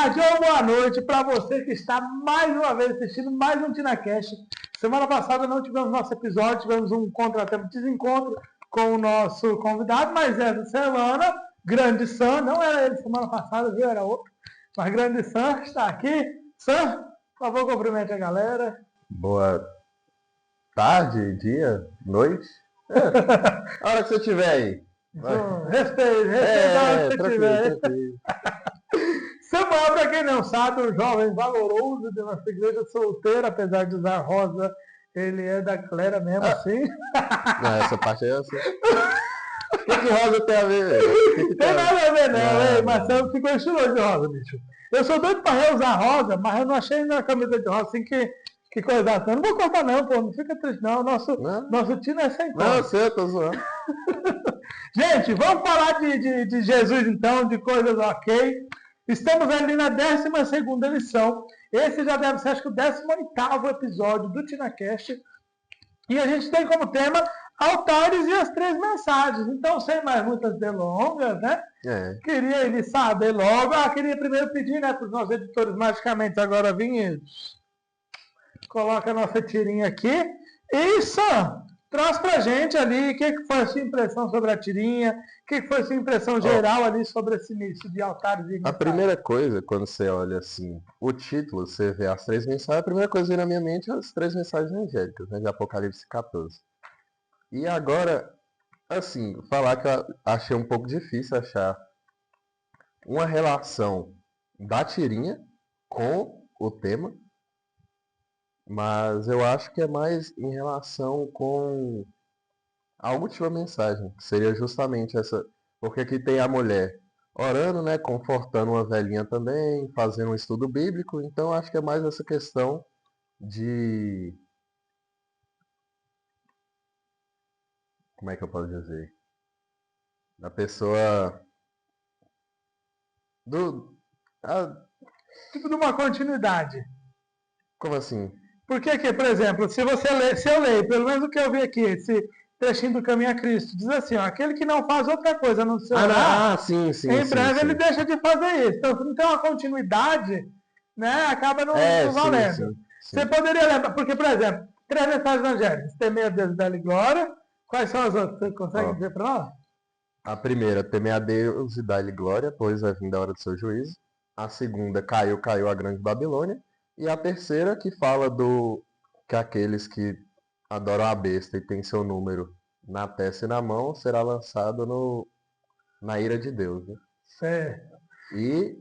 tarde ou boa noite para você que está mais uma vez assistindo mais um TinaCast. Semana passada não tivemos nosso episódio, tivemos um contratempo desencontro com o nosso convidado, mas essa semana, Grande Sam, não era ele semana passada, viu? Era outro, mas Grande Sam está aqui. Sam, por favor, cumprimente a galera. Boa tarde, dia, noite. A hora que você estiver aí. Respeita a hora que você estiver. Samuel, para quem não sabe, um jovem valoroso de nossa igreja solteira, apesar de usar rosa, ele é da galera mesmo assim. Não, essa parte é assim. O que rosa tem a ver? Tem nada a ver, não, Marcelo ficou estiloso de rosa, bicho. Eu sou doido para reusar rosa, mas eu não achei na camisa de rosa assim que coisa assim. Eu não vou cortar não, pô, não fica triste não. Nosso time é sem cor. Não, eu tô zoando. Gente, vamos falar de Jesus então, de coisas ok. Estamos ali na 12ª lição. Esse já deve ser, acho que, o 18º episódio do TinaCast. E a gente tem como tema altares e as 3 mensagens. Então, sem mais muitas delongas, né? Queria iniciar logo. Queria primeiro pedir, né, para os nossos editores magicamente agora vinhos. Coloca a nossa tirinha aqui. E Sam, traz pra gente ali o que foi a sua impressão sobre a tirinha, o que foi a sua impressão geral ali sobre esse início de altares e mensagens. A primeira coisa, quando você olha assim, o título, você vê as 3 mensagens, a primeira coisa que vem na minha mente é as 3 mensagens angélicas, né, de Apocalipse 14. E agora, assim, falar que eu achei um pouco difícil achar uma relação da tirinha com o tema, mas eu acho que é mais em relação com a última mensagem, que seria justamente essa, porque aqui tem a mulher orando, né, confortando uma velhinha também, fazendo um estudo bíblico, então acho que é mais essa questão de, como é que eu posso dizer, da pessoa tipo de uma continuidade. Como assim? Porque aqui, por exemplo, se eu leio, pelo menos o que eu vi aqui, esse trechinho do Caminho a Cristo, diz assim, ó, aquele que não faz outra coisa no seu sim, em breve ele deixa de fazer isso. Então, se não tem uma continuidade, né, acaba não valendo. Sim. Você poderia lembrar, porque, por exemplo, 3 mensagens evangélicas, temer a Deus, dar-lhe glória. Quais são as outras? Você consegue dizer para nós? A primeira, temer a Deus e dar-lhe glória, pois vai vir da hora do seu juízo. A segunda, caiu a grande Babilônia. E a terceira, que fala que aqueles que adoram a besta e tem seu número na testa e na mão, será lançado na ira de Deus. Né? Certo. E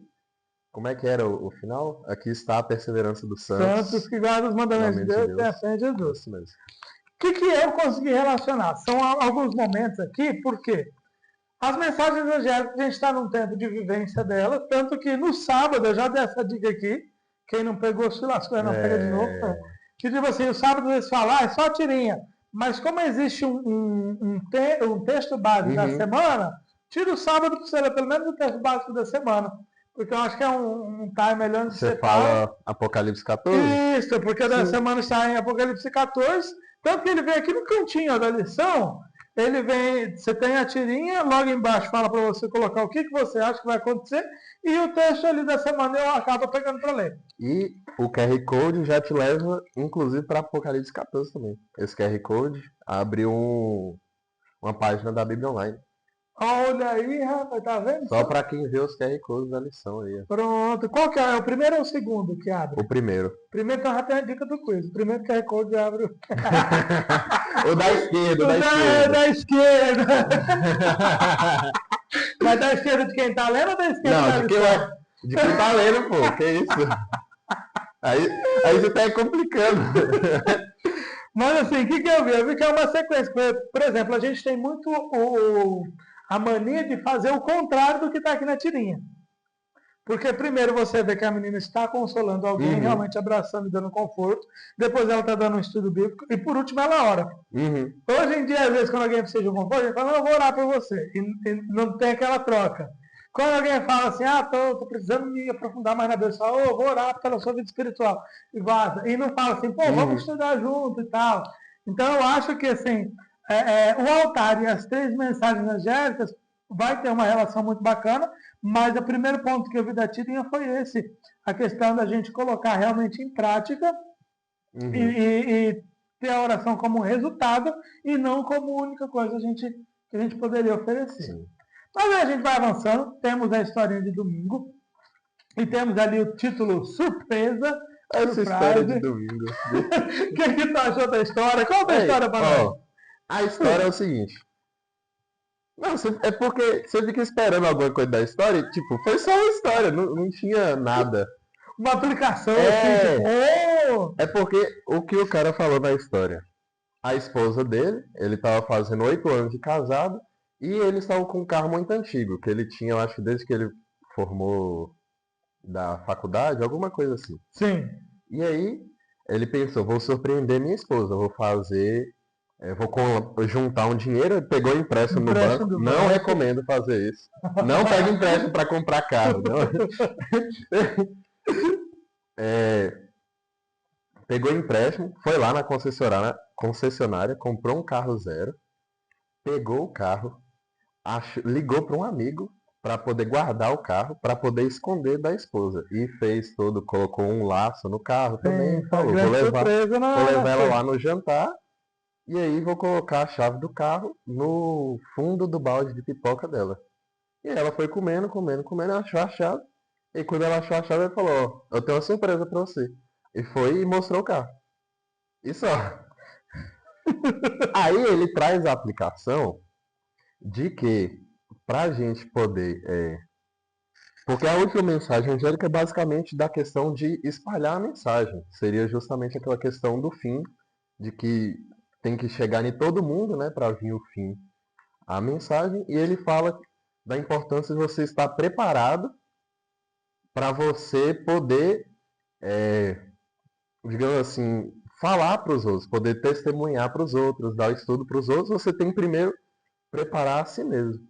como é que era o final? Aqui está a perseverança dos santos. Santos que guardam os mandamentos de Deus e a fé em Jesus. Isso mesmo. O que eu consegui relacionar? São alguns momentos aqui, porque as mensagens evangélicas, a gente está num tempo de vivência delas, tanto que no sábado, eu já dei essa dica aqui, quem não pegou, se lascou, não pega de novo. Que tipo assim, o sábado eles falam, é só tirinha. Mas como existe um texto básico da semana, tira o sábado para você ler pelo menos o texto básico da semana. Porque eu acho que é um time melhor de você fala Apocalipse 14? Isso, porque da semana está em Apocalipse 14. Tanto que ele vem aqui no cantinho ó, da lição. Ele vem, você tem a tirinha, logo embaixo fala para você colocar o que você acha que vai acontecer e o texto ali da semana eu acabo pegando para ler. E o QR Code já te leva, inclusive, para Apocalipse 14 também. Esse QR Code abre uma página da Bíblia Online. Olha aí, rapaz, tá vendo? Só para quem vê os QR Codes da lição aí. Pronto. Qual que é? O primeiro ou o segundo que abre? O primeiro. Primeiro então já tem a dica do quiz. O primeiro QR Code abre o... O da esquerda, da esquerda. Mas da esquerda de quem tá lendo ou da esquerda da lição? De quem tá lendo, pô. Que isso? Aí você tá complicando. Mas assim, o que eu vi? Eu vi que é uma sequência. Por exemplo, a gente tem muito a mania de fazer o contrário do que está aqui na tirinha. Porque primeiro você vê que a menina está consolando alguém, realmente abraçando e dando conforto. Depois ela está dando um estudo bíblico. E por último ela ora. Hoje em dia, às vezes, quando alguém precisa de um conforto, a gente fala, eu vou orar por você. E não tem aquela troca. Quando alguém fala assim, tô precisando me aprofundar mais na Deus, fala, vou orar pela sua vida espiritual. E vaza. E não fala assim, vamos estudar junto e tal. Então eu acho que assim, o altar e as 3 mensagens angélicas vai ter uma relação muito bacana, mas o primeiro ponto que eu vi da Tidinha foi esse, a questão da gente colocar realmente em prática e ter a oração como resultado e não como única coisa que a gente poderia oferecer. Sim. Mas aí a gente vai avançando, temos a historinha de domingo e temos ali o título Surpresa. Essa história de domingo. O que tu achou da história? Conta a história para nós. A história é o seguinte. Não, é porque você fica esperando alguma coisa da história, e, tipo, foi só uma história, não tinha nada. Uma aplicação É. assim, tipo, É porque o que o cara falou na história? A esposa dele, ele estava fazendo 8 anos de casado, e eles estavam com um carro muito antigo, que ele tinha, eu acho, desde que ele formou da faculdade, alguma coisa assim. Sim. E aí, ele pensou, vou surpreender minha esposa, vou juntar um dinheiro, ele pegou empréstimo no banco. do Não banco. recomendo fazer isso. Não pegue empréstimo para comprar carro. Pegou empréstimo, foi lá na concessionária, comprou um carro zero, pegou o carro, ligou para um amigo para poder guardar o carro, para poder esconder da esposa. E fez tudo, colocou um laço no carro também, falou, vou levar ela lá no jantar, e aí vou colocar a chave do carro no fundo do balde de pipoca dela. E ela foi comendo, achou a chave, e quando ela achou a chave, ele falou, ó, eu tenho uma surpresa para você. E foi e mostrou o carro. E só. Aí ele traz a aplicação de que pra gente poder. Porque a última mensagem angélica é basicamente da questão de espalhar a mensagem. Seria justamente aquela questão do fim, de que tem que chegar em todo mundo, né, para vir o fim. A mensagem, e ele fala da importância de você estar preparado para você poder, digamos assim, falar para os outros, poder testemunhar para os outros, dar estudo para os outros, você tem que primeiro preparar a si mesmo.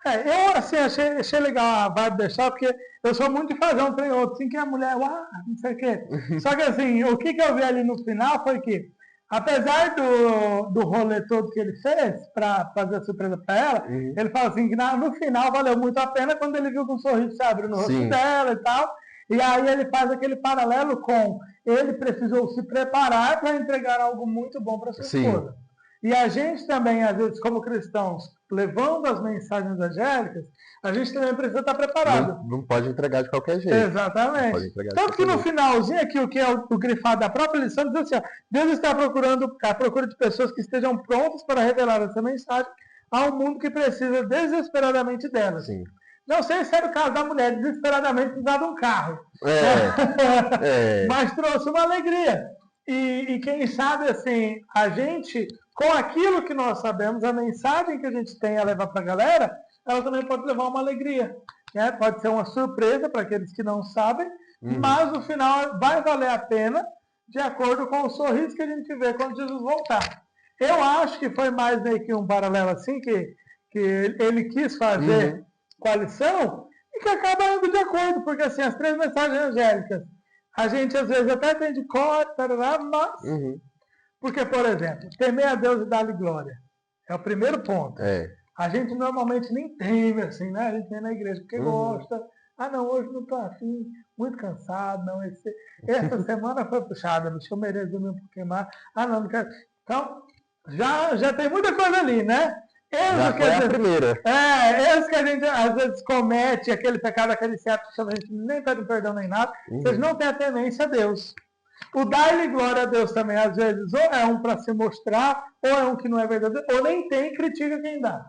Eu assim, achei legal a vibe da história, porque eu sou muito de fazer um trem outro, assim, que a mulher, não sei o quê. Só que assim, o que eu vi ali no final foi que, apesar do rolê todo que ele fez para fazer a surpresa para ela, ele fala assim que no final valeu muito a pena quando ele viu que um sorriso se abriu no rosto dela e tal. E aí ele faz aquele paralelo com ele precisou se preparar para entregar algo muito bom para sua esposa. E a gente também, às vezes, como cristãos, levando as mensagens angélicas, a gente também precisa estar preparado. Não pode entregar de qualquer jeito. Exatamente. Tanto que no finalzinho aqui, o que é o grifado da própria lição, diz assim, ó, Deus está à procura de pessoas que estejam prontas para revelar essa mensagem a um mundo que precisa desesperadamente dela. Sim. Não sei se era o caso da mulher, desesperadamente precisava de um carro. Mas trouxe uma alegria. E quem sabe, assim, a gente, com aquilo que nós sabemos, a mensagem que a gente tem a levar para a galera, ela também pode levar uma alegria. Né? Pode ser uma surpresa para aqueles que não sabem, mas no final vai valer a pena, de acordo com o sorriso que a gente vê quando Jesus voltar. Eu acho que foi mais meio que um paralelo assim, que ele quis fazer com a lição, e que acaba indo de acordo, porque assim, as 3 mensagens angélicas, a gente às vezes até tem de cor, mas... Porque, por exemplo, temer a Deus e dar-lhe glória. É o primeiro ponto. A gente normalmente nem teme, assim, né? A gente vem na igreja porque gosta. Não, hoje não estou afim, muito cansado. Não, essa semana foi puxada, bicho, eu mereço dormir um pouquinho mais. Não quero. Então, já tem muita coisa ali, né? Já foi a primeira. Esse que a gente às vezes comete, aquele pecado, aquele certo, a gente nem pede perdão nem nada, vocês não têm a temência a Deus. O dar-lhe glória a Deus também, às vezes, ou é um para se mostrar, ou é um que não é verdadeiro, ou nem tem e critica quem dá.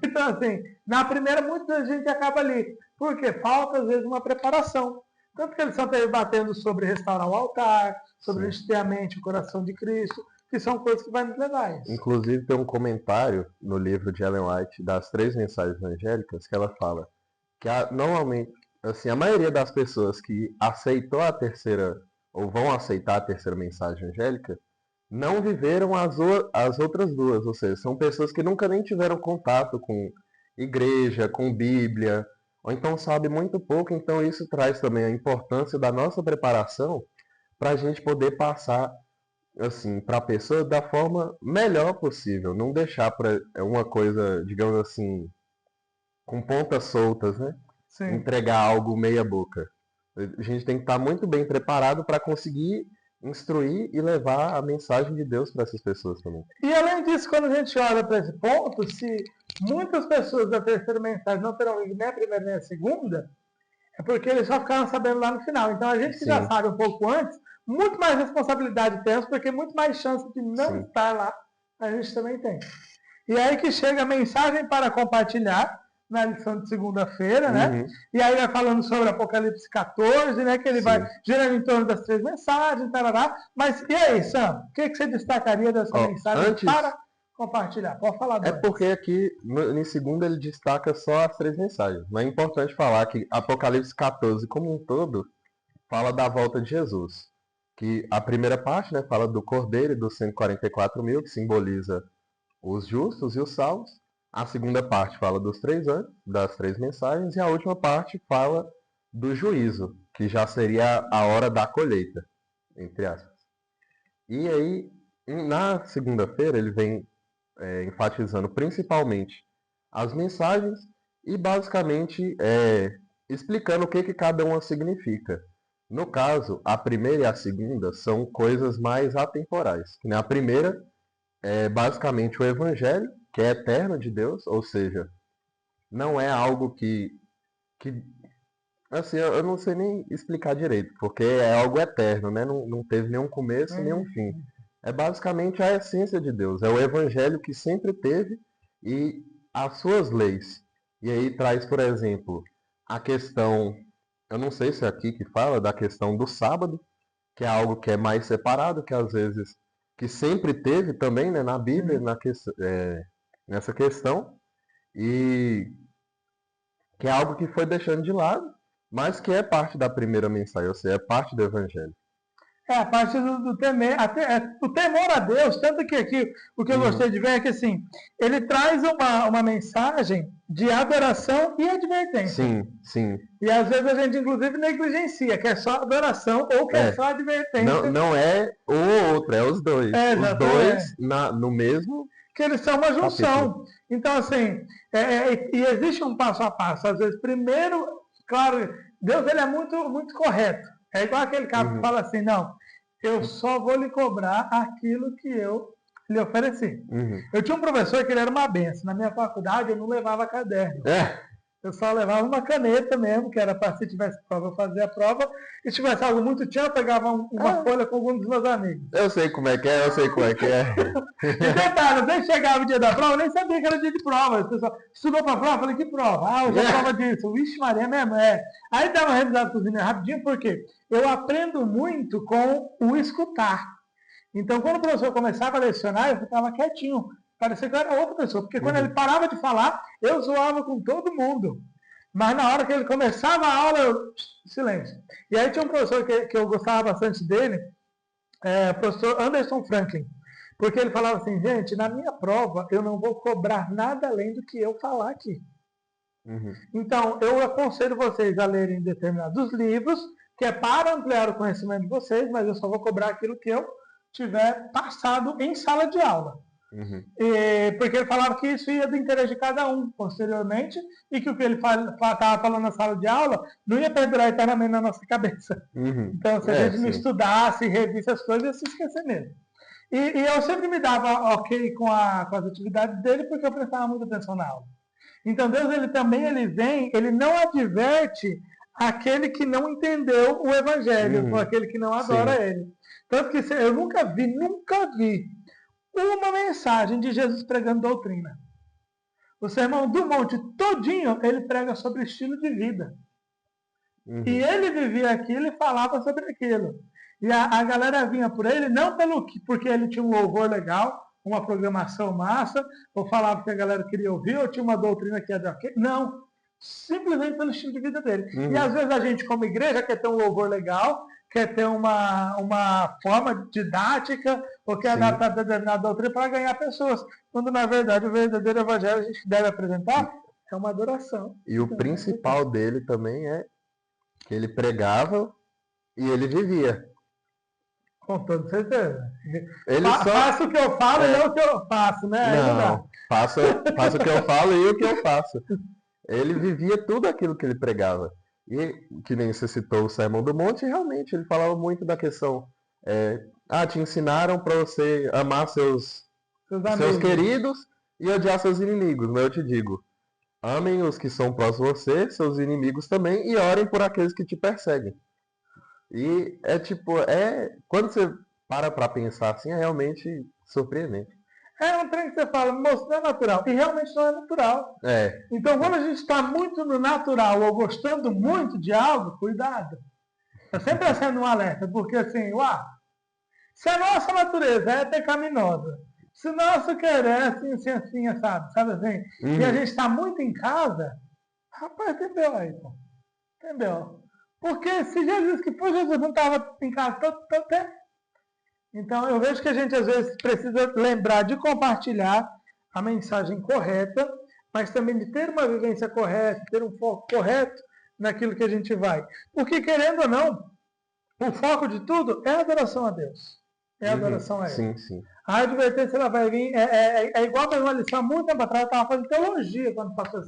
Então, assim, na primeira, muita gente acaba ali. Porque falta, às vezes, uma preparação. Tanto que eles estão debatendo sobre restaurar o altar, sobre a gente ter a mente, o coração de Cristo, que são coisas que vai nos levar a isso. Inclusive, tem um comentário no livro de Ellen White, das 3 mensagens angélicas, que ela fala que, normalmente, assim, a maioria das pessoas que aceitou a terceira, ou vão aceitar a terceira mensagem angélica, não viveram as outras 2, ou seja, são pessoas que nunca nem tiveram contato com igreja, com Bíblia, ou então sabem muito pouco, então isso traz também a importância da nossa preparação para a gente poder passar assim, para a pessoa da forma melhor possível, não deixar para uma coisa, digamos assim, com pontas soltas, né? Sim. Entregar algo meia boca. A gente tem que estar muito bem preparado para conseguir instruir e levar a mensagem de Deus para essas pessoas também. E além disso, quando a gente olha para esse ponto, se muitas pessoas da terceira mensagem não terão vindo nem a primeira nem a segunda, é porque eles só ficaram sabendo lá no final. Então a gente que já Sim. sabe um pouco antes, muito mais responsabilidade temos, porque muito mais chance de não Sim. estar lá a gente também tem. E aí que chega a mensagem para compartilhar na lição de segunda-feira, né? Uhum. E aí vai falando sobre Apocalipse 14, né? Que ele Sim. vai girando em torno das 3 mensagens, tarará. Mas e aí, Sam? O que você destacaria dessa mensagem antes- para compartilhar? Pode falar, É Dona. porque aqui, em segundo, ele destaca só as 3 mensagens. Mas é importante falar que Apocalipse 14, como um todo, fala da volta de Jesus. Que a primeira parte, né, fala do Cordeiro e dos 144 mil, que simboliza os justos e os salvos. A segunda parte fala dos 3 anos, das 3 mensagens. E a última parte fala do juízo, que já seria a hora da colheita, entre aspas. E aí, na segunda-feira, ele vem enfatizando principalmente as mensagens e basicamente explicando o que cada uma significa. No caso, a primeira e a segunda são coisas mais atemporais. A primeira é basicamente o Evangelho, que é eterno de Deus, ou seja, não é algo que assim, eu não sei nem explicar direito, porque é algo eterno, né? Não teve nenhum começo, nenhum fim. É basicamente a essência de Deus, é o Evangelho que sempre teve e as suas leis. E aí traz, por exemplo, a questão, eu não sei se é aqui que fala, da questão do sábado, que é algo que é mais separado, que às vezes, que sempre teve também, né, na Bíblia, nessa questão, e que é algo que foi deixando de lado, mas que é parte da primeira mensagem, ou seja, é parte do Evangelho. É, a parte do temer, o temor a Deus, tanto que aqui o que eu gostei de ver é que assim, ele traz uma mensagem de adoração e advertência. Sim, sim. E às vezes a gente inclusive negligencia, que é só adoração ou que é só advertência. Não é o ou outro, é os dois. Os dois no mesmo. Que eles são uma junção. Capítulo. Então, assim, e existe um passo a passo. Às vezes, primeiro, claro, Deus ele é muito, muito correto. É igual aquele cara que fala assim, não, eu só vou lhe cobrar aquilo que eu lhe ofereci. Eu tinha um professor que ele era uma benção. Na minha faculdade eu não levava caderno. Eu só levava uma caneta mesmo, que era para se tivesse prova eu fazia a prova. E se tivesse algo muito tchau, eu pegava uma folha com algum dos meus amigos. Eu sei como é que é, E detalhe, nem chegava o dia da prova, eu nem sabia que era dia de prova. O pessoal estudou para a prova, eu falei, que prova? Ah, hoje é prova disso. Vixe Maria, mesmo, Aí dá uma revisada cozinha rapidinho, porque eu aprendo muito com o escutar. Então, quando o professor começava a lecionar, eu ficava quietinho. Parecia que eu era outra pessoa, porque quando ele parava de falar, eu zoava com todo mundo. Mas na hora que ele começava a aula, eu... silêncio. E aí tinha um professor que eu gostava bastante dele, o professor Anderson Franklin. Porque ele falava assim, gente, na minha prova eu não vou cobrar nada além do que eu falar aqui. Então, eu aconselho vocês a lerem determinados livros, que é para ampliar o conhecimento de vocês, mas eu só vou cobrar aquilo que eu tiver passado em sala de aula. Porque ele falava que isso ia do interesse de cada um posteriormente e que o que ele estava falando na sala de aula não ia perdurar eternamente na nossa cabeça. Então, se a gente não estudasse, revisse as coisas, ia se esquecer mesmo. E eu sempre me dava ok com as atividades dele porque eu prestava muita atenção na aula. Então, Deus ele não adverte aquele que não entendeu o Evangelho, ou aquele que não adora ele. Tanto que eu nunca vi uma mensagem de Jesus pregando doutrina. O Sermão do Monte todinho, ele prega sobre estilo de vida. E ele vivia aquilo e falava sobre aquilo. E a galera vinha por ele, não porque ele tinha um louvor legal, uma programação massa, ou falava que a galera queria ouvir, ou tinha uma doutrina que era ok. Não. Simplesmente pelo estilo de vida dele. E às vezes a gente, como igreja, quer ter um louvor legal, quer ter uma forma didática, ou quer adaptar determinada doutrina para ganhar pessoas. Quando, na verdade, o verdadeiro evangelho a gente deve apresentar é uma adoração. E o principal dele também é que ele pregava e ele vivia. Com toda certeza. Faça o que eu falo e não o que eu faço, né? Não, faça o que eu falo e o que eu faço. Ele vivia tudo aquilo que ele pregava. E, que nem você citou o Sermão do Monte, realmente, ele falava muito da questão. Te ensinaram para você amar Seus seus amigos. queridos e odiar seus inimigos. Mas eu te digo, amem os que são prós de você, seus inimigos também, e orem por aqueles que te perseguem. E quando você para pensar assim, é realmente surpreendente. É um trem que você fala, moço, não é natural. E realmente não é natural. Então, quando a gente está muito no natural ou gostando muito de algo, cuidado. Está sempre acendo um alerta, porque assim, se a nossa natureza é pecaminosa, se o nosso querer é assim, sabe assim, e a gente está muito em casa, rapaz, entendeu aí, pô? Entendeu? Porque se Jesus que foi, Jesus não estava em casa todo tempo. Então, eu vejo que a gente, às vezes, precisa lembrar de compartilhar a mensagem correta, mas também de ter uma vivência correta, ter um foco correto naquilo que a gente vai. Porque, querendo ou não, o foco de tudo é a adoração a Deus. É a adoração a Ele. Sim, sim. A advertência ela vai vir, é igual a uma lição muito tempo atrás, eu estava fazendo teologia quando passou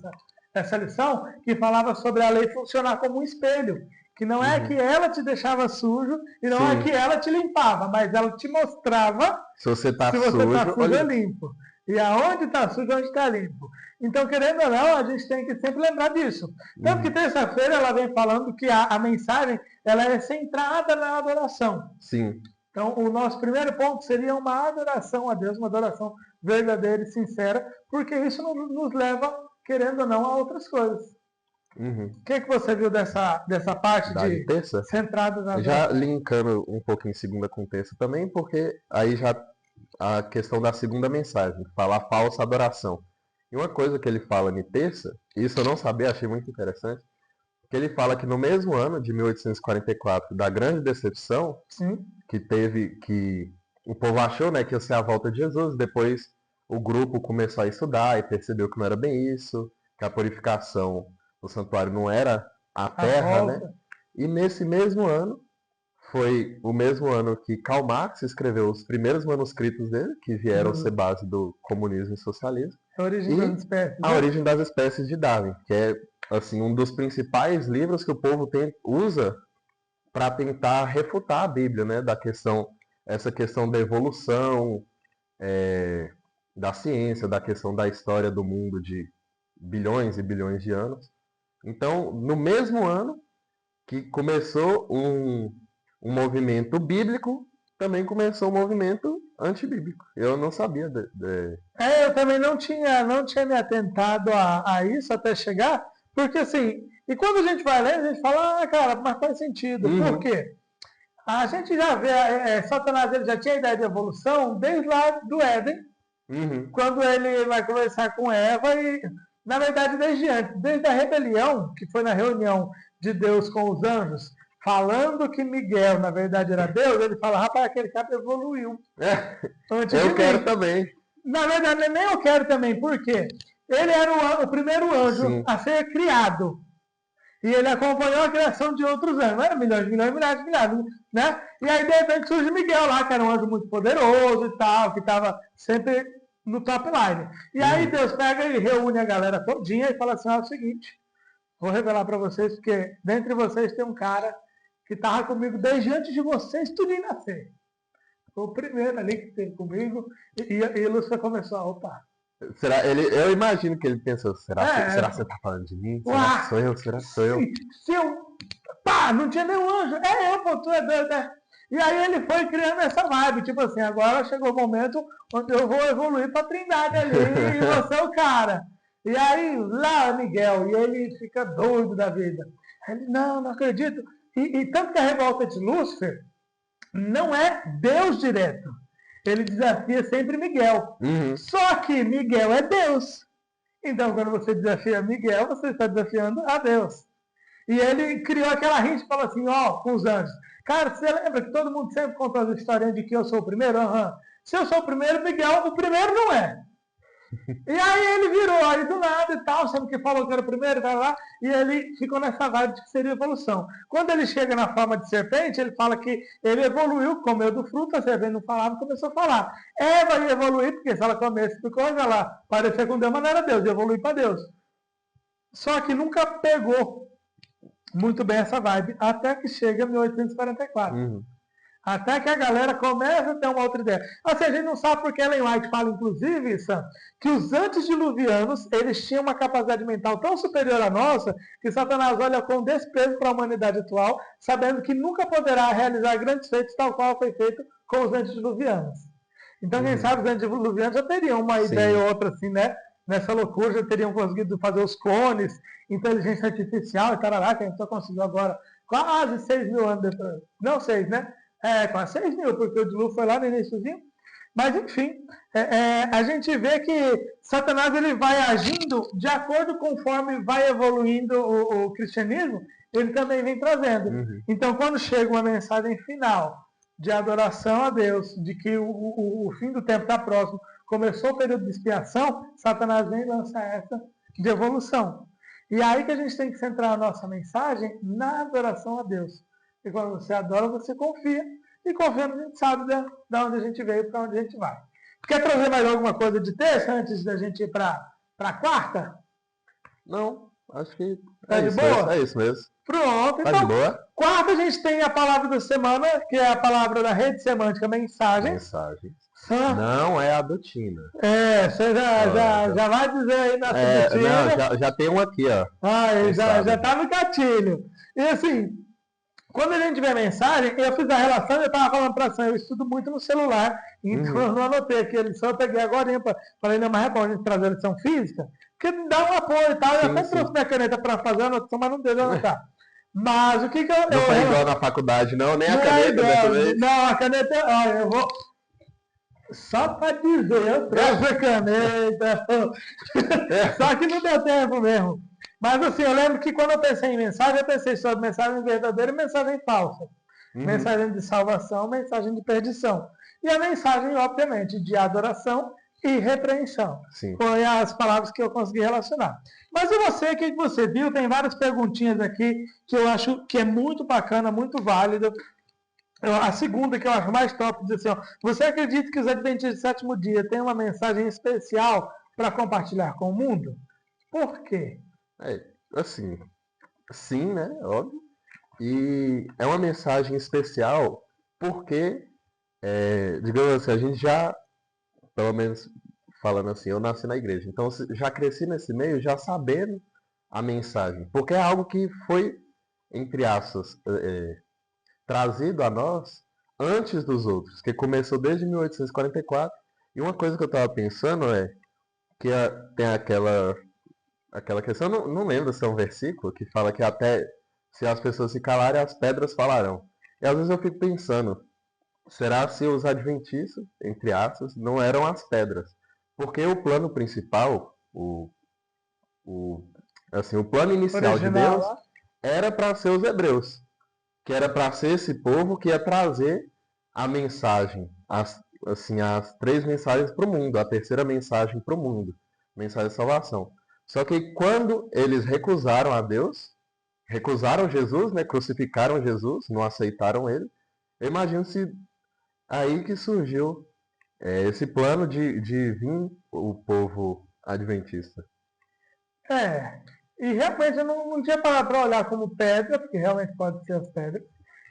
essa lição, que falava sobre a lei funcionar como um espelho. Que não é que ela te deixava sujo e não é que ela te limpava, mas ela te mostrava se você está sujo ou limpo. E aonde está sujo, onde está limpo. Então, querendo ou não, a gente tem que sempre lembrar disso. Tanto que terça-feira ela vem falando que a mensagem ela é centrada na adoração. Sim. Então, o nosso primeiro ponto seria uma adoração a Deus, uma adoração verdadeira e sincera, porque isso nos leva, querendo ou não, a outras coisas. O que você viu dessa parte de terça? Centrado na já linkando um pouco em segunda com terça também, porque aí já a questão da segunda mensagem, falar falsa adoração. E uma coisa que ele fala em terça, isso eu não sabia, achei muito interessante, que ele fala que no mesmo ano de 1844, da grande decepção, que o povo achou, né, que ia ser a volta de Jesus, depois o grupo começou a estudar e percebeu que não era bem isso, que a purificação do santuário não era a terra, né? E nesse mesmo ano, foi o mesmo ano que Karl Marx escreveu os primeiros manuscritos dele, que vieram a ser base do comunismo e socialismo. A origem das espécies. A origem das espécies de Darwin, que é assim um dos principais livros que o povo usa para tentar refutar a Bíblia, né? Essa questão da evolução, da ciência, da questão da história do mundo de bilhões e bilhões de anos. Então, no mesmo ano que começou um movimento bíblico, também começou um movimento antibíblico. Eu não sabia. Eu também não tinha me atentado a isso até chegar, porque assim, e quando a gente vai ler, a gente fala, cara, mas faz sentido. Por quê? A gente já vê, Satanás ele já tinha a ideia de evolução desde lá do Éden, quando ele vai conversar com Eva e, na verdade, desde a rebelião, que foi na reunião de Deus com os anjos, falando que Miguel, na verdade, era Deus, ele fala, rapaz, aquele cara evoluiu. Eu quero também. Na verdade, nem eu quero também, por quê? Ele era o primeiro anjo a ser criado. E ele acompanhou a criação de outros anjos. Não era milhões, né? E aí, de repente, surge Miguel lá, que era um anjo muito poderoso e tal, que estava sempre no top line. E aí Deus pega e reúne a galera todinha e fala assim, é o seguinte, vou revelar para vocês, porque dentre vocês tem um cara que estava comigo desde antes de vocês tudo ir nascer. Foi o primeiro ali que esteve comigo e Lúcia começou a opa. Eu imagino que ele pensou, será que você está falando de mim? Será que sou eu? Será que sou eu? Se eu... Pá, não tinha nenhum anjo. Eu, pô, tu é doido, né? E aí ele foi criando essa vibe, tipo assim, agora chegou o momento onde eu vou evoluir para a Trindade ali e você é o cara. E aí, lá Miguel, e ele fica doido da vida. Ele, não acredito. E tanto que a revolta de Lúcifer não é Deus direto. Ele desafia sempre Miguel. Só que Miguel é Deus. Então, quando você desafia Miguel, você está desafiando a Deus. E ele criou aquela rincha e falou assim, com os anjos. Cara, você lembra que todo mundo sempre conta as historinhas de que eu sou o primeiro? Se eu sou o primeiro, Miguel, o primeiro não é. E aí ele virou aí do nada e tal, sabe que falou que era o primeiro, vai lá, e ele ficou nessa vibe de que seria evolução. Quando ele chega na forma de serpente, ele fala que ele evoluiu, comeu do fruto, a serpente não falava e começou a falar. Eva ia evoluir, porque se ela comesse por coisa, ela parecia com Deus, mas não era Deus, ia evoluir para Deus. Só que nunca pegou muito bem essa vibe, até que chega 1844. Até que a galera começa a ter uma outra ideia. Assim, a gente não sabe porque Ellen White fala, inclusive, Sam, que os antediluvianos, eles tinham uma capacidade mental tão superior à nossa, que Satanás olha com desprezo para a humanidade atual, sabendo que nunca poderá realizar grandes feitos tal qual foi feito com os antediluvianos. Então, quem sabe os antediluvianos já teriam uma ideia ou outra assim, né? Nessa loucura, já teriam conseguido fazer os cones, inteligência artificial e tarará, que a gente só conseguiu agora, quase 6 mil anos depois. Não 6, né? Quase 6 mil, porque o dilúvio foi lá no iníciozinho. Mas, enfim, a gente vê que Satanás ele vai agindo de acordo conforme vai evoluindo o cristianismo, ele também vem trazendo. Então, quando chega uma mensagem final de adoração a Deus, de que o fim do tempo está próximo, começou o período de expiação, Satanás vem e lança essa de evolução. E aí que a gente tem que centrar a nossa mensagem na adoração a Deus. E quando você adora, você confia. E confiando, a gente sabe de onde a gente veio e para onde a gente vai. Quer trazer mais alguma coisa de texto antes da gente ir para a quarta? Não, acho que tá de boa? É isso mesmo. Pronto, Tá então, de boa? quarta a gente tem a palavra da semana, que é a palavra da rede semântica mensagens. Não é a do Tina. Você já vai dizer aí na Tina. Não, já tem um aqui, ó. Já tá no gatilho. E assim, quando a gente vê mensagem, eu fiz a relação, eu estava falando para a Sam, eu estudo muito no celular, então eu não anotei aqui a lição, eu peguei agora para ainda mais para a gente trazer a lição física, porque dá um apoio e tal, eu até trouxe minha caneta para fazer a anotação, mas não deu de anotar. Mas o que eu... Não foi igual na faculdade, não, nem a caneta dessa vez. Não, a caneta, eu vou... Só para dizer, eu trouxe a caneta, só que não deu tempo mesmo. Mas assim, eu lembro que quando eu pensei em mensagem, eu pensei sobre mensagem verdadeira e mensagem falsa. Mensagem de salvação, mensagem de perdição. E a mensagem, obviamente, de adoração e repreensão. Sim. Foi as palavras que eu consegui relacionar. Mas e você, o que você viu? Tem várias perguntinhas aqui que eu acho que é muito bacana, muito válida. A segunda que eu acho mais top diz assim, ó, você acredita que os Adventistas do sétimo dia têm uma mensagem especial para compartilhar com o mundo? Por quê? Assim, sim, né? Óbvio. E é uma mensagem especial porque, digamos assim, a gente já, pelo menos falando assim, eu nasci na igreja, então já cresci nesse meio já sabendo a mensagem, porque é algo que foi, entre aspas, trazido a nós antes dos outros, que começou desde 1844, e uma coisa que eu estava pensando é que tem aquela questão, não lembro se é um versículo que fala que até se as pessoas se calarem, as pedras falarão. E às vezes eu fico pensando, será se os adventistas, entre aspas, não eram as pedras? Porque o plano principal, o plano inicial de Deus, era para ser os hebreus, que era para ser esse povo que ia trazer a mensagem, as 3 mensagens para o mundo, a terceira mensagem para o mundo, mensagem de salvação. Só que quando eles recusaram a Deus, recusaram Jesus, né, crucificaram Jesus, não aceitaram ele, eu imagino se aí que surgiu esse plano de vir o povo adventista. E realmente eu não tinha parado para olhar como pedra, porque realmente pode ser as pedras,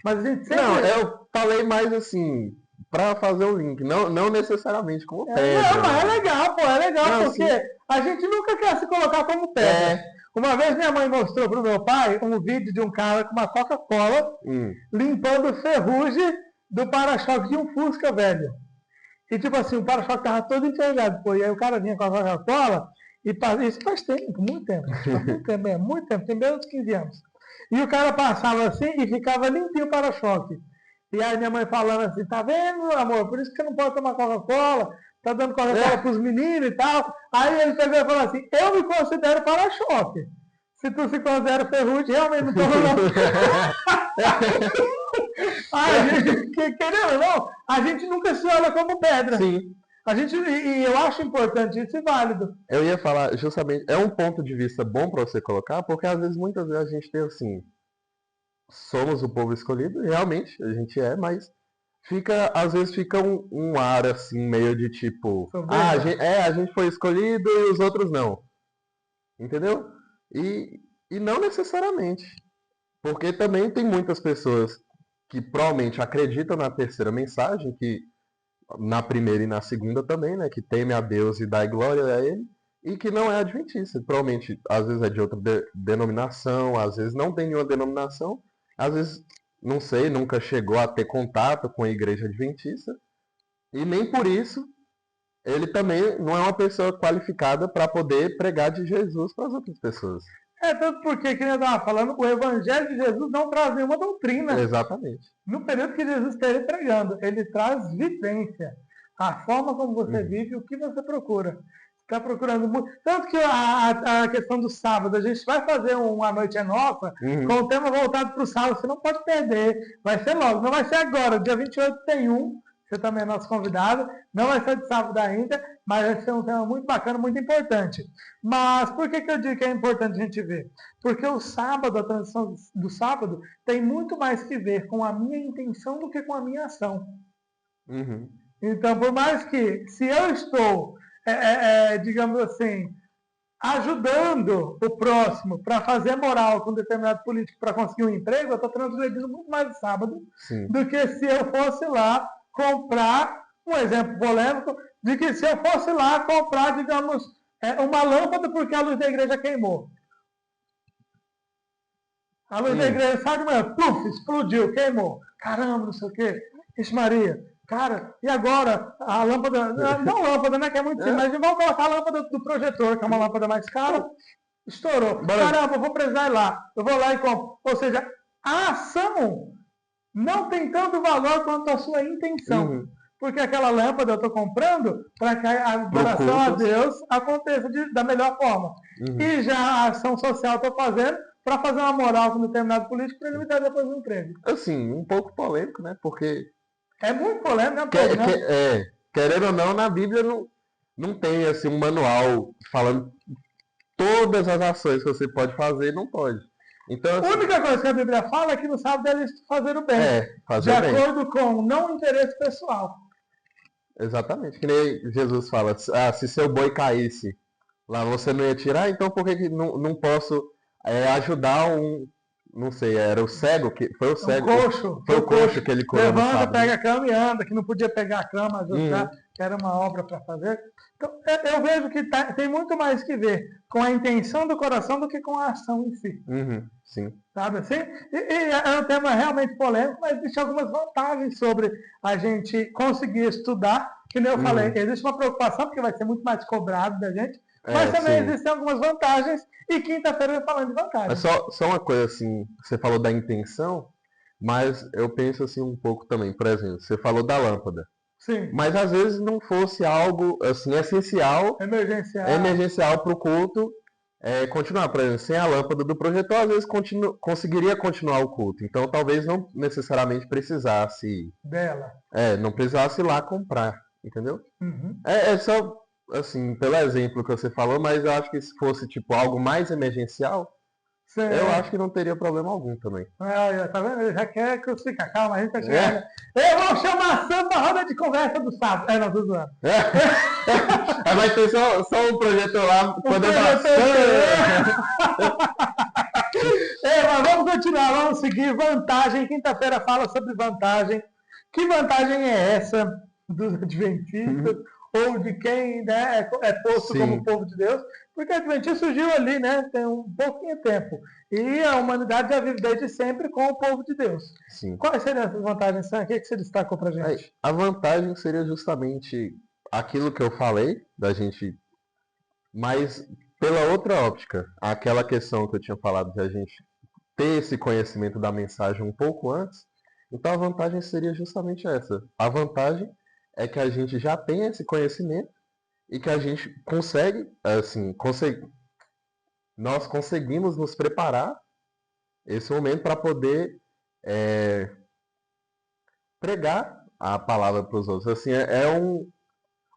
mas a gente sempre... Não, eu falei mais assim, para fazer o link, não necessariamente como pedra. Não, mas é legal, Não, porque sim. a gente nunca quer se colocar como pedra. Uma vez minha mãe mostrou pro meu pai um vídeo de um cara com uma Coca-Cola limpando ferrugem do para-choque de um Fusca velho. E tipo assim, o para-choque tava todo enferrujado. E aí o cara vinha com a Coca-Cola e isso faz tempo, muito tempo. Muito tempo, tem menos de 15 anos. E o cara passava assim e ficava limpinho o para-choque. E aí minha mãe falando assim, tá vendo, amor? Por isso que você não pode tomar Coca-Cola, tá dando Coca-Cola pros meninos e tal. Aí ele pegou e falou assim, eu me considero para-choque. Se tu se considera ferrugem, realmente não toma não. Querendo ou não, a gente nunca se olha como pedra. Sim. E eu acho importante isso e válido. Eu ia falar justamente, é um ponto de vista bom para você colocar, porque muitas vezes a gente tem assim, somos o povo escolhido, realmente, a gente mas às vezes fica um ar assim, meio de tipo, a gente foi escolhido e os outros não. Entendeu? E não necessariamente. Porque também tem muitas pessoas que provavelmente acreditam na terceira mensagem, que na primeira e na segunda também, né? Que teme a Deus e dá glória a Ele, e que não é adventista. Provavelmente, às vezes é de outra denominação, às vezes não tem nenhuma denominação, às vezes, não sei, nunca chegou a ter contato com a igreja adventista, e nem por isso ele também não é uma pessoa qualificada para poder pregar de Jesus para as outras pessoas. Tanto porque, que eu estava falando, o Evangelho de Jesus não traz nenhuma doutrina. Exatamente. No período que Jesus esteve pregando, ele traz vivência. A forma como você vive, o que você procura. Está procurando muito. Tanto que a questão do sábado, a gente vai fazer uma noite é nossa, com o tema voltado para o sábado, você não pode perder. Vai ser logo, não vai ser agora. Dia 28 tem um, você também é nosso convidado. Não vai ser de sábado ainda, mas vai ser um tema muito bacana, muito importante. Mas por que eu digo que é importante a gente ver? Porque o sábado, a transição do sábado, tem muito mais que ver com a minha intenção do que com a minha ação. Então, por mais que, se eu estou, digamos assim, ajudando o próximo para fazer moral com um determinado político para conseguir um emprego, eu estou transgredindo muito mais o sábado do que se eu fosse lá comprar, um exemplo polêmico, de que se eu fosse lá comprar, digamos, uma lâmpada porque a luz da igreja queimou. A luz da igreja, sabe, mano? Puf, explodiu, queimou. Caramba, não sei o quê. Ixi, Maria. Cara, e agora? A lâmpada, não lâmpada, né, que é muito simples, mas vamos colocar a lâmpada do projetor, que é uma lâmpada mais cara. Estourou. Caramba, eu vou precisar ir lá. Eu vou lá e compro. Ou seja, a ação não tem tanto valor quanto a sua intenção. Porque aquela lâmpada eu estou comprando para que a adoração a Deus aconteça da melhor forma. E já a ação social eu estou fazendo para fazer uma moral com um determinado político para ele me dar depois um emprego. Assim, um pouco polêmico, né? Porque... É muito polêmico, né, Pedro? Querendo ou não, na Bíblia não tem assim, um manual falando todas as ações que você pode fazer, não pode. Então, assim, a única coisa que a Bíblia fala é que no sábado eles fazer o bem. Fazer de acordo com não interesse pessoal. Exatamente. Que nem Jesus fala, se seu boi caísse lá, você não ia tirar, então por que não posso ajudar não sei, era o cego, que foi o cego. Coxo, foi o coxo que ele curou. Levanta, pega a cama e anda, que não podia pegar a cama, ajudar, que era uma obra para fazer. Então, eu vejo que tem muito mais que ver com a intenção do coração do que com a ação em si. Sim. Sabe assim? E é um tema realmente polêmico, mas existe algumas vantagens sobre a gente conseguir estudar. Que nem eu falei, existe uma preocupação, porque vai ser muito mais cobrado da gente, mas também existem algumas vantagens, e quinta-feira eu vou falando de vantagens. Mas só uma coisa assim, você falou da intenção, mas eu penso assim um pouco também. Por exemplo, você falou da lâmpada. Sim. Mas às vezes não fosse algo assim essencial, emergencial para o culto continuar. Por exemplo, sem a lâmpada do projetor, às vezes conseguiria continuar o culto. Então talvez não necessariamente precisasse dela. Não precisasse ir lá comprar, entendeu? É só assim, pelo exemplo que você falou, mas eu acho que se fosse tipo algo mais emergencial, eu acho que não teria problema algum também. Tá vendo? Ele já quer crucificar. Calma, a gente tá chegando. Eu vou chamar a samba roda de conversa do sábado. Não, tô zoando. Vai ter só um projetor lá. Mas vamos continuar, vamos seguir. Vantagem. Quinta-feira fala sobre vantagem. Que vantagem é essa dos adventistas? Ou de quem, né, é posto como povo de Deus? Porque o Adventismo surgiu ali, né, tem um pouquinho de tempo. E a humanidade já vive desde sempre com o povo de Deus. Sim. Quais seriam essas vantagens, Sam? O que você destacou pra gente? A vantagem seria justamente aquilo que eu falei, da gente, mas pela outra óptica, aquela questão que eu tinha falado de a gente ter esse conhecimento da mensagem um pouco antes. Então a vantagem seria justamente essa. A vantagem é que a gente já tem esse conhecimento e que a gente nós conseguimos nos preparar esse momento para poder pregar a palavra para os outros. Assim, é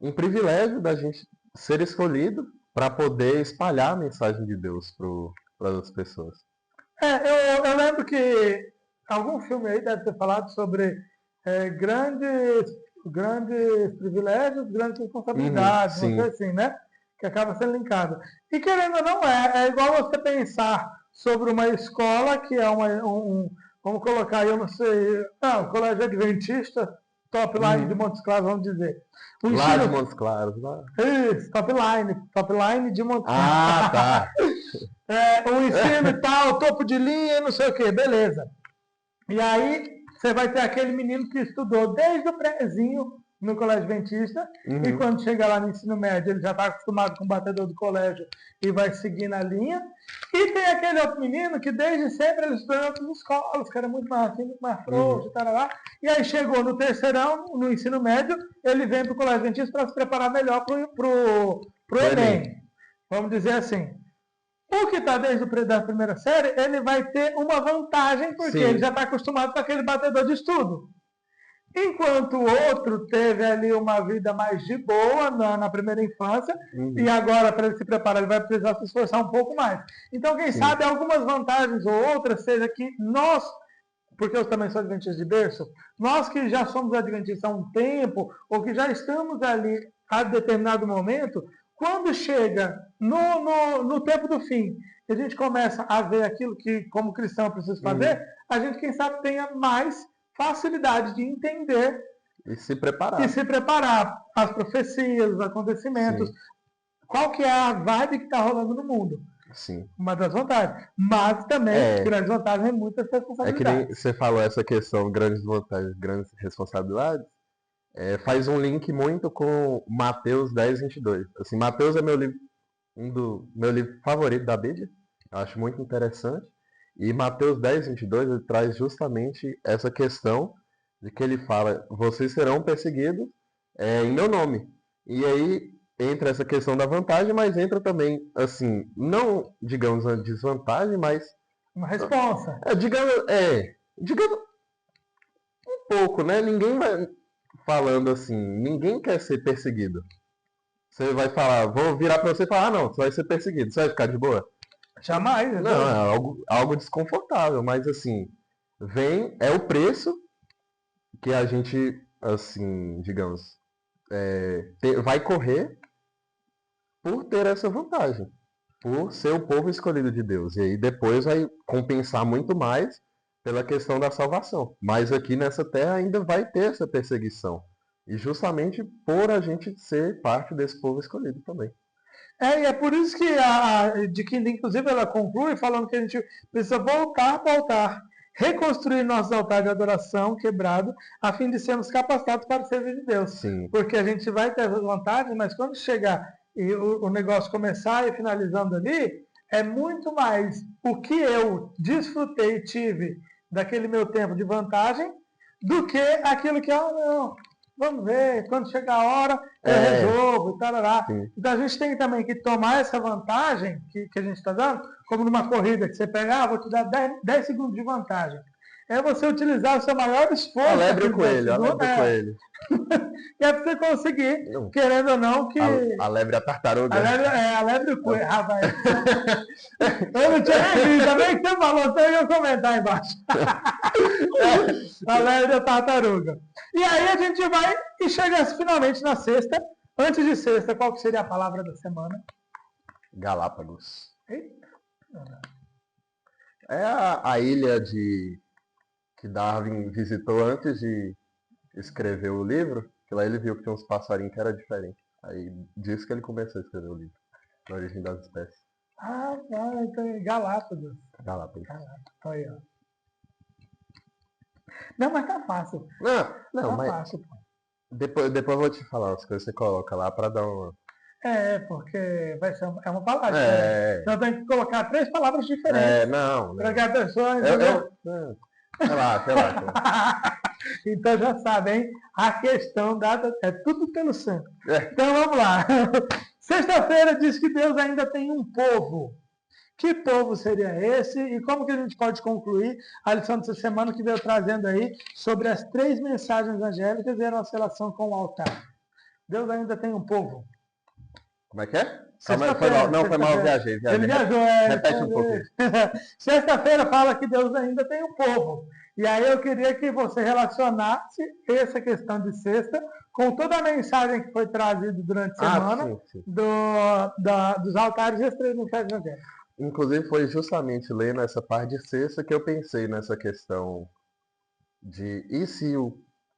um privilégio da gente ser escolhido para poder espalhar a mensagem de Deus para as pessoas. Eu lembro que algum filme aí deve ter falado sobre grandes privilégios, grandes responsabilidades, não sei assim, né? que acaba sendo linkada. E querendo ou não, é igual você pensar sobre uma escola que é vamos colocar aí, eu não sei, um colégio adventista, top line de Montes Claros, vamos dizer. Lá de Montes Claros, lá. Isso, top line de Montes Claros. Ah, tá. O ensino e tal, topo de linha, não sei o que, beleza. E aí, você vai ter aquele menino que estudou desde o prézinho no colégio adventista, e quando chega lá no ensino médio, ele já está acostumado com o batedor do colégio e vai seguir na linha. E tem aquele outro menino que desde sempre ele estudou em outras escolas, que era muito mais frouxo, tarará. E aí chegou no terceirão, no ensino médio, ele vem para o colégio adventista para se preparar melhor para o Enem. Vamos dizer assim. O que está desde a primeira série, ele vai ter uma vantagem, porque ele já está acostumado com aquele batedor de estudo. Enquanto o outro teve ali uma vida mais de boa na primeira infância, e agora, para ele se preparar, ele vai precisar se esforçar um pouco mais. Então, quem sabe, algumas vantagens ou outras, seja que nós, porque eu também sou adventista de berço, nós que já somos adventistas há um tempo, ou que já estamos ali a determinado momento, quando chega no tempo do fim, que a gente começa a ver aquilo que, como cristão, eu preciso fazer, a gente, quem sabe, tenha mais facilidade de entender e se preparar. As profecias, os acontecimentos. Qual que é a vibe que está rolando no mundo? Sim. Uma das vantagens. Mas também, grandes vantagens e muitas responsabilidades. É que nem você falou essa questão, grandes vantagens, grandes responsabilidades. Faz um link muito com Mateus 10, 22. Assim, Mateus é meu livro favorito da Bíblia. Eu acho muito interessante. E Mateus 10, 22, ele traz justamente essa questão de que ele fala, vocês serão perseguidos em meu nome. E aí entra essa questão da vantagem, mas entra também, assim, não, digamos, uma desvantagem, mas... uma responsa. Digamos um pouco, né? Ninguém vai falando assim, ninguém quer ser perseguido. Você vai falar, vou virar pra você e falar, não, você vai ser perseguido, você vai ficar de boa? Jamais. Não, é algo desconfortável, mas assim, é o preço que a gente, assim, digamos, vai correr por ter essa vantagem, por ser o povo escolhido de Deus. E aí depois vai compensar muito mais pela questão da salvação. Mas aqui nessa terra ainda vai ter essa perseguição. E justamente por a gente ser parte desse povo escolhido também. E é por isso que de que inclusive ela conclui falando que a gente precisa voltar para o altar, reconstruir nosso altar de adoração quebrado, a fim de sermos capacitados para servir de Deus. Sim. Porque a gente vai ter vantagem, mas quando chegar e o negócio começar e finalizando ali, é muito mais o que eu desfrutei e tive daquele meu tempo de vantagem do que aquilo que vamos ver, quando chegar a hora, eu resolvo, e tarará. Então a gente tem também que tomar essa vantagem que a gente está dando, como numa corrida, que você pega, vou te dar 10 segundos de vantagem. É você utilizar o seu maior esforço. Alebre o coelho. Que é para você conseguir, querendo ou não, que... A lebre e a tartaruga. A lebre e o coelho, rapaz. Eu não tinha nem visto, também que você falou, você ia comentar aí embaixo. A lebre e a tartaruga. E aí a gente vai e chega finalmente na sexta. Antes de sexta, qual que seria a palavra da semana? Galápagos. Eita. É a ilha que Darwin visitou antes de escrever o livro, que lá ele viu que tinha uns passarinhos que era diferente. Aí disse que ele começou a escrever o livro, A Origem das Espécies. Então é Galápagos. Galápagos. Aí, ó. Não, mas tá fácil. Não, tá mas fácil, pô. Depois eu vou te falar as coisas que você coloca lá pra dar uma... porque vai ser uma palavra. Então tem que colocar 3 palavras diferentes. Não. Para que a pessoa... Relaxa. Então já sabem, a questão dada é tudo pelo sangue. Então vamos lá. Sexta-feira diz que Deus ainda tem um povo. Que povo seria esse? E como que a gente pode concluir a lição dessa semana que veio trazendo aí sobre as 3 mensagens angélicas e a nossa relação com o altar? Deus ainda tem um povo. Como é que é? Foi mal, eu viajei. Ele viajou, Repete um pouquinho. Sexta-feira fala que Deus ainda tem um povo. E aí eu queria que você relacionasse essa questão de sexta com toda a mensagem que foi trazida durante a semana sim, sim. dos altares e as três mensagens evangélicas. Inclusive foi justamente lendo essa parte de sexta que eu pensei nessa questão de e se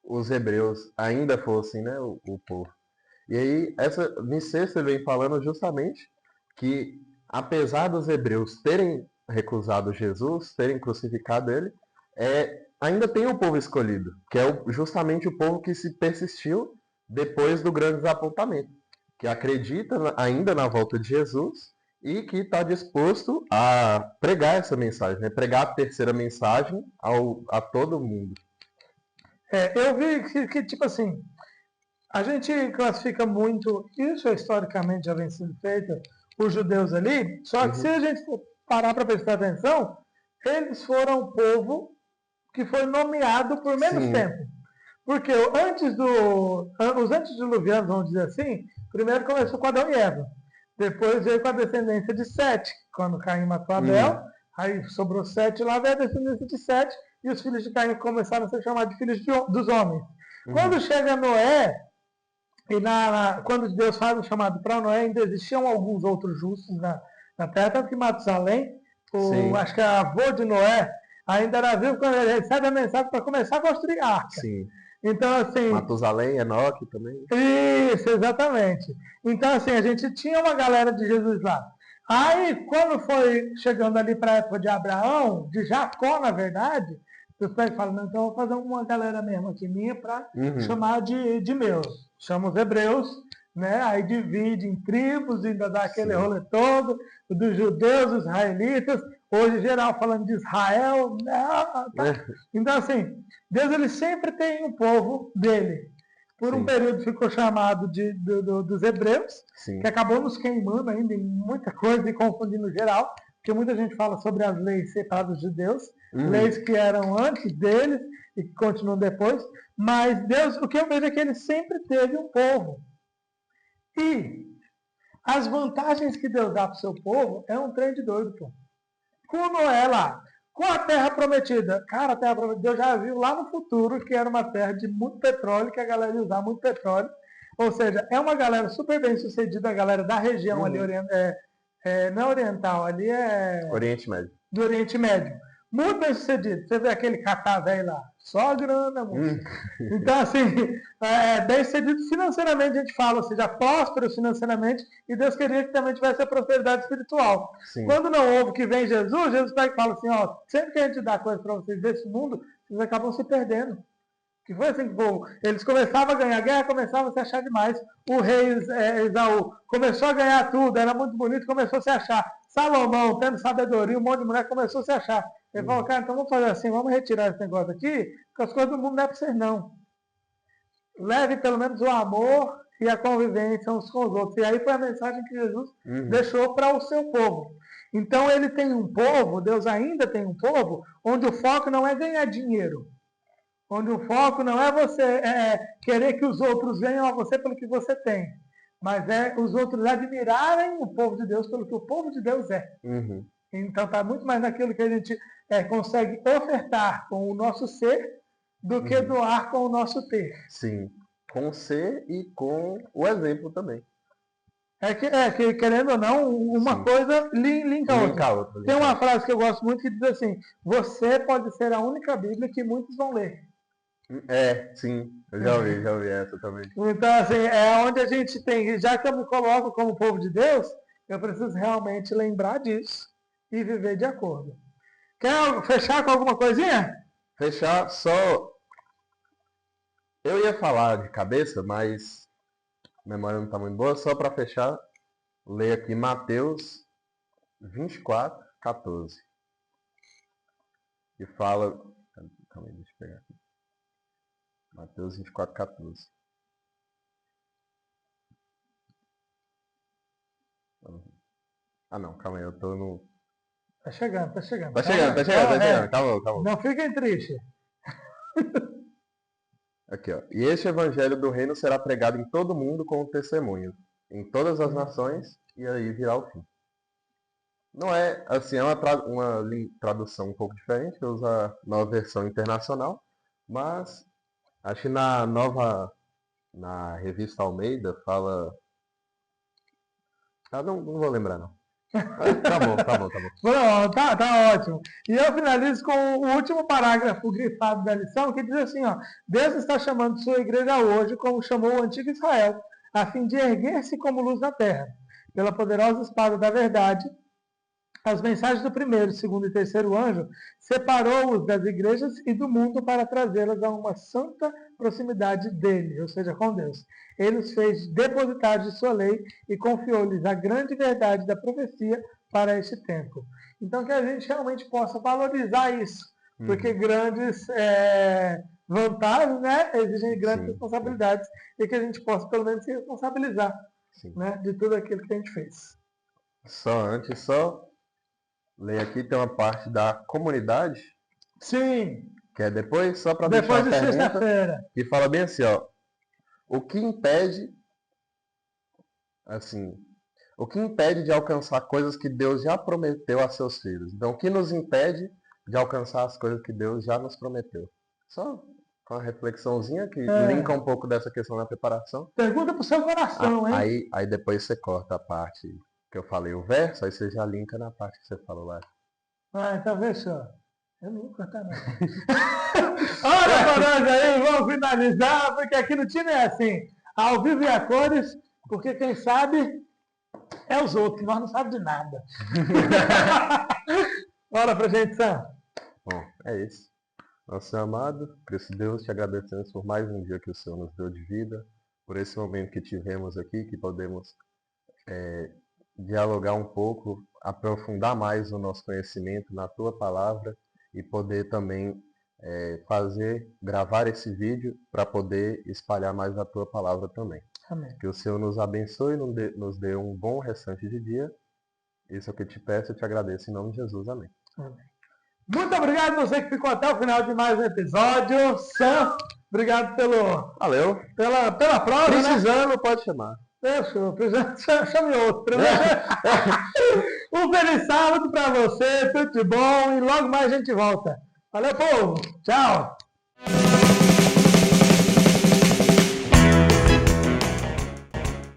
os hebreus ainda fossem, né, o povo. E aí, em sexta ele vem falando justamente que, apesar dos hebreus terem recusado Jesus, terem crucificado ele, ainda tem o povo escolhido, que é justamente o povo que se persistiu depois do grande desapontamento, que acredita ainda na volta de Jesus e que está disposto a pregar essa mensagem, né? Pregar a terceira mensagem a todo mundo. Eu vi que, tipo assim, a gente classifica muito, isso historicamente já vem sendo feito, os judeus ali, só que se a gente parar para prestar atenção, eles foram o povo que foi nomeado por menos Sim. tempo. Porque os antediluvianos, vamos dizer assim, primeiro começou com Adão e Eva. Depois veio com a descendência de Sete, quando Caim matou Abel. Aí sobrou Sete lá, veio a descendência de Sete, e os filhos de Caim começaram a ser chamados de filhos dos homens. Quando chega Noé, quando Deus faz o chamado para Noé, ainda existiam alguns outros justos na terra, tanto que Matusalém, acho que é avô de Noé, ainda era vivo quando ele recebe a mensagem para começar a construir a arca. Sim. Então, assim. Matusalém, Enoque também. Isso, exatamente. Então, assim, a gente tinha uma galera de Jesus lá. Aí, quando foi chegando ali para a época de Abraão, de Jacó, na verdade, Deus pega e fala, não, então eu vou fazer uma galera mesmo aqui minha para chamar de meus. Chama os hebreus, né? Aí divide em tribos, ainda dá aquele rolê todo, dos judeus, os israelitas, hoje geral falando de Israel, tá? Então assim, Deus ele sempre tem um povo dele. Por um período ficou chamado dos hebreus, que acabou nos queimando ainda em muita coisa e confundindo geral, porque muita gente fala sobre as leis separadas dos judeus, leis que eram antes deles e que continuam depois, mas Deus, o que eu vejo é que ele sempre teve um povo. E as vantagens que Deus dá para o seu povo é um trem de doido, pô. Com Noé lá, com a terra prometida. Cara, a terra prometida, Deus já viu lá no futuro que era uma terra de muito petróleo, que a galera ia usar muito petróleo. Ou seja, é uma galera super bem sucedida, a galera da região ali, não oriental, ali é... Oriente Médio. Do Oriente Médio. Muito bem sucedido. Você vê aquele catar velho lá, só grana, moço. Então, assim, bem sucedido financeiramente, a gente fala, ou seja, próspero financeiramente, e Deus queria que também tivesse a prosperidade espiritual. Sim. Quando não houve que vem Jesus, Jesus pega e fala assim, ó, sempre que a gente dá coisa para vocês desse mundo, vocês acabam se perdendo. Que foi assim que eles começavam a ganhar guerra, começavam a se achar demais. O rei Esaú começou a ganhar tudo, era muito bonito, começou a se achar. Salomão, tendo sabedoria, um monte de mulher, começou a se achar. Ele falou, cara, então vamos fazer assim, vamos retirar esse negócio aqui, porque as coisas do mundo não é para vocês não. Leve pelo menos o amor e a convivência uns com os outros. E aí foi a mensagem que Jesus deixou para o seu povo. Então ele tem um povo, Deus ainda tem um povo, onde o foco não é ganhar dinheiro. Onde o foco não é você querer que os outros venham a você pelo que você tem, mas é os outros admirarem o povo de Deus pelo que o povo de Deus é. Então está muito mais naquilo que a gente consegue ofertar com o nosso ser do que doar com o nosso ter. Sim, com o ser e com o exemplo também. Que querendo ou não, uma coisa linka a outra. Tem uma frase que eu gosto muito que diz assim, você pode ser a única Bíblia que muitos vão ler. Sim, eu já ouvi essa também. Então, assim, é onde a gente tem, já que eu me coloco como povo de Deus, eu preciso realmente lembrar disso e viver de acordo. Quer fechar com alguma coisinha? Fechar só... Eu ia falar de cabeça, mas a memória não está muito boa. Só para fechar, ler aqui Mateus 24, 14. Que fala... Calma aí, deixa eu pegar aqui. Mateus 24, 14. Ah não, calma aí, eu tô no... Tá chegando. Tá chegando. Calma. Não fiquem tristes. Aqui, ó. E este evangelho do reino será pregado em todo mundo como testemunho, em todas as nações, e aí virá o fim. Não é, assim, é uma tradução um pouco diferente, eu uso a nova versão internacional, mas acho que na revista Almeida fala. Ah, não vou lembrar, não. Tá bom, tá bom, tá bom. Não, tá ótimo. E eu finalizo com o último parágrafo grifado da lição, que diz assim, ó, Deus está chamando sua igreja hoje, como chamou o antigo Israel, a fim de erguer-se como luz na terra, pela poderosa espada da verdade. As mensagens do primeiro, segundo e terceiro anjo separou-os das igrejas e do mundo para trazê-las a uma santa proximidade dele, ou seja, com Deus. Ele os fez depositários de sua lei e confiou-lhes a grande verdade da profecia para este tempo. Então, que a gente realmente possa valorizar isso, porque grandes vantagens, né, exigem grandes responsabilidades, e que a gente possa, pelo menos, se responsabilizar, né, de tudo aquilo que a gente fez. Só ler aqui, tem uma parte da comunidade. Sim. Que é depois, só para deixar depois de sexta-feira. Que fala bem assim, ó. O que impede de alcançar coisas que Deus já prometeu a seus filhos? Então, o que nos impede de alcançar as coisas que Deus já nos prometeu? Só com uma reflexãozinha que linka um pouco dessa questão da preparação. Pergunta pro seu coração, hein? Aí depois você corta a parte que eu falei, o verso, aí você já linka na parte que você falou lá. Então fechou. Eu não vou cortar nada. Olha pra nós aí, vamos finalizar, porque aqui no time é assim, ao vivo e a cores, porque quem sabe é os outros, nós não sabemos de nada. Bora pra gente, Sam. Bom, é isso. Nosso Senhor amado, Cristo Deus, te agradecemos por mais um dia que o Senhor nos deu de vida, por esse momento que tivemos aqui, que podemos dialogar um pouco, aprofundar mais o nosso conhecimento na Tua Palavra e poder também gravar esse vídeo para poder espalhar mais a Tua Palavra também. Amém. Que o Senhor nos abençoe e nos dê um bom restante de dia. Isso é o que eu te peço e te agradeço em nome de Jesus. Amém. Amém. Muito obrigado a você que ficou até o final de mais um episódio. Sam, obrigado Valeu. pela prova, Precisando, né? pode chamar. Fechou. Chame outro. Um feliz sábado para você, tudo de bom e logo mais a gente volta. Valeu, povo. Tchau.